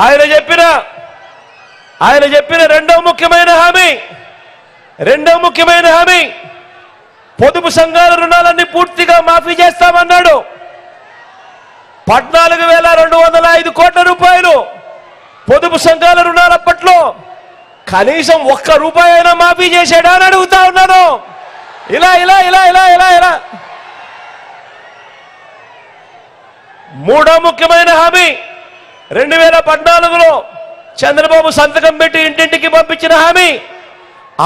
ఆయన చెప్పిన రెండో ముఖ్యమైన హామీ పొదుపు సంఘాల రుణాలన్నీ పూర్తిగా మాఫీ చేస్తామన్నాడు. 14,205 కోట్ల రూపాయలు పొదుపు సంఘాల రుణాలప్పట్లో కనీసం ఒక్క రూపాయి అయినా మాఫీ చేశాడా అని అడుగుతా ఉన్నాను. ఇలా మూడో ముఖ్యమైన హామీ 2014లో చంద్రబాబు సంతకం పెట్టి ఇంటింటికి పంపించిన హామీ,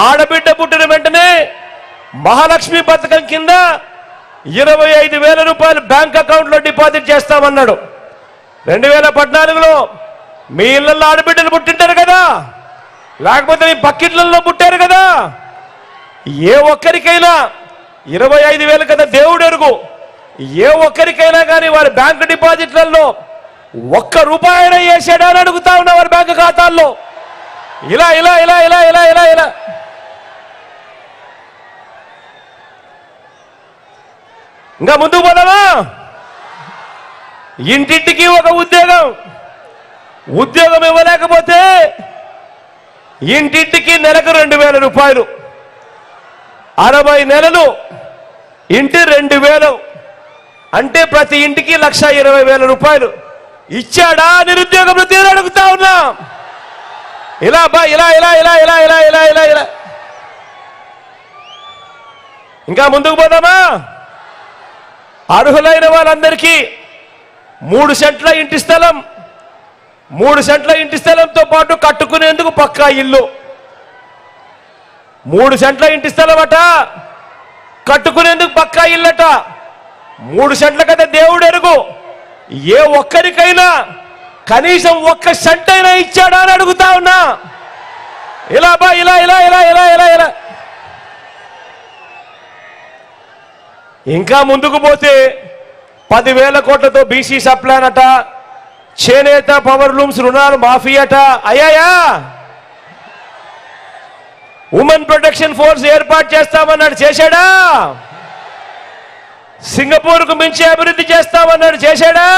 ఆడబిడ్డ పుట్టిన వెంటనే మహాలక్ష్మి పథకం కింద 25,000 రూపాయలు బ్యాంక్ అకౌంట్లో డిపాజిట్ చేస్తామన్నాడు. 2014లో మీ ఇళ్లలో ఆడబిడ్డలు పుట్టింటారు కదా, లేకపోతే మీ పక్కిళ్లలో పుట్టారు కదా, ఏ ఒక్కరికైనా 25,000 కదా దేవుడు ఎరుగు, ఏ ఒక్కరికైనా కానీ వారి బ్యాంకు డిపాజిట్లలో ఒక్క రూపాయి అయినా వేసాడా అని అడుగుతా ఉన్నా వారి బ్యాంకు ఖాతాల్లో. ఇలా ఇంకా ముందుకు పోదామా? ఇంటింటికి ఒక ఉద్యోగం ఇవ్వలేకపోతే ఇంటింటికి నెలకు 2,000 రూపాయలు, 60 నెలలు ఇంటి 2,000 అంటే ప్రతి ఇంటికి 1,20,000 రూపాయలు ఇచ్చాడా నిరుద్యోగ వృత్తి అడుగుతా ఉన్నా. ఇలా ఇంకా ముందుకు పోదామా? అర్హులైన వాళ్ళందరికీ 3 సెంట్ల ఇంటి స్థలం, 3 సెంట్ల ఇంటి స్థలంతో పాటు కట్టుకునేందుకు పక్కా ఇల్లు. 3 సెంట్ల ఇంటి స్థలం అట, కట్టుకునేందుకు పక్కా ఇల్లట. 3 సెంట్ల కదా దేవుడు ఎరుగు, ఏ ఒక్కరికైనా కనీసం 1 సెంట్ అయినా ఇచ్చాడా అని అడుగుతా ఉన్నా. ఇలా ఇంకా ముందుకు పోతే 10,000 కోట్లతో బీసీ సప్లాన్ అట, చేనేత పవర్ లూమ్స్ రుణాలు మాఫీ అట. అయ్యాయా? ఉమెన్ ప్రొటెక్షన్ ఫోర్స్ ఏర్పాటు చేస్తామన్నాడు, చేశాడా? సింగపూర్కు మించి అభివృద్ధి చేస్తామన్నాడు, చేశాడా?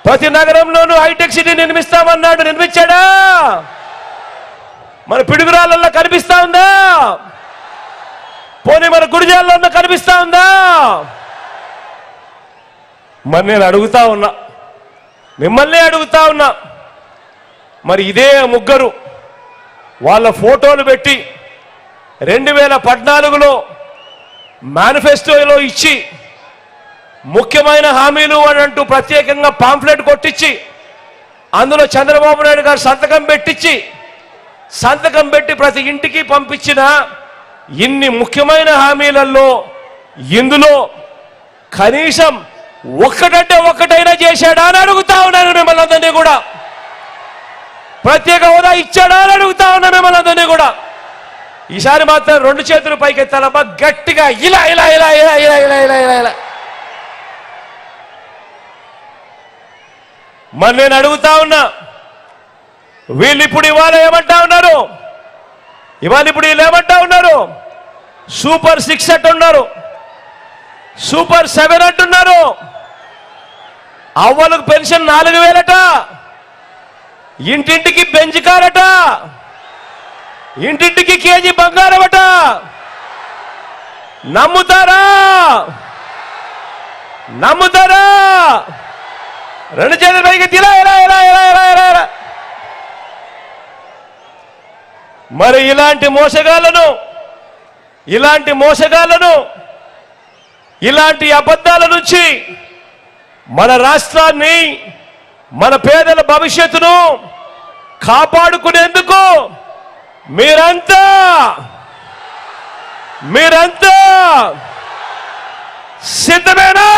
ప్రతి నగరంలోనూ హైటెక్ సిటీ నిర్మిస్తామన్నాడు, నిర్మించాడా? మన పిడుగురాళ్ళల్లో కనిపిస్తా ఉందా? పోనీ మన గుడిజాల్లో కనిపిస్తా ఉందా? మరి నేను అడుగుతా ఉన్నా, మిమ్మల్ని అడుగుతా ఉన్నా, మరి ఇదే ముగ్గురు వాళ్ళ ఫోటోలు పెట్టి 2014లో మేనిఫెస్టోలో ఇచ్చి ముఖ్యమైన హామీలు అని అంటూ ప్రత్యేకంగా పాంఫ్లెట్ కొట్టించి అందులో చంద్రబాబు నాయుడు గారు సంతకం పెట్టి ప్రతి ఇంటికి పంపించిన ఇన్ని ముఖ్యమైన హామీలలో ఇందులో కనీసం ఒక్కటంటే ఒక్కటైనా చేశాడా అని అడుగుతా ఉన్నాను మిమ్మల్ని అందరినీ కూడా. ప్రత్యేక హోదా ఇచ్చాడా అని అడుగుతా ఉన్నా మిమ్మల్ని అందరినీ కూడా. ఈసారి మాత్రం 2 చేతులు పైకెత్తాలబ్బా గట్టిగా. ఇలా మరి నేను అడుగుతా ఉన్నా, వీళ్ళు ఇప్పుడు ఇవాళ ఏమంటా ఉన్నారు? వీళ్ళు ఏమంటా ఉన్నారు? సూపర్ 6 అంటున్నారు, సూపర్ 7 అంటున్నారు. అవ్వలకు పెన్షన్ 4,000 అట, ఇంటింటికి బెంజ్ కారట, ఇంటింటికి కేజీ బంగారం అట. నమ్ముతారా? 2 చేతుల పైకి ఇలా. మరి ఇలాంటి మోసగాళ్లను ఇలాంటి అబద్ధాల నుంచి మన రాష్ట్రాన్ని, మన పేదల భవిష్యత్తును కాపాడుకునేందుకు మీరంతా సిద్ధమేనా?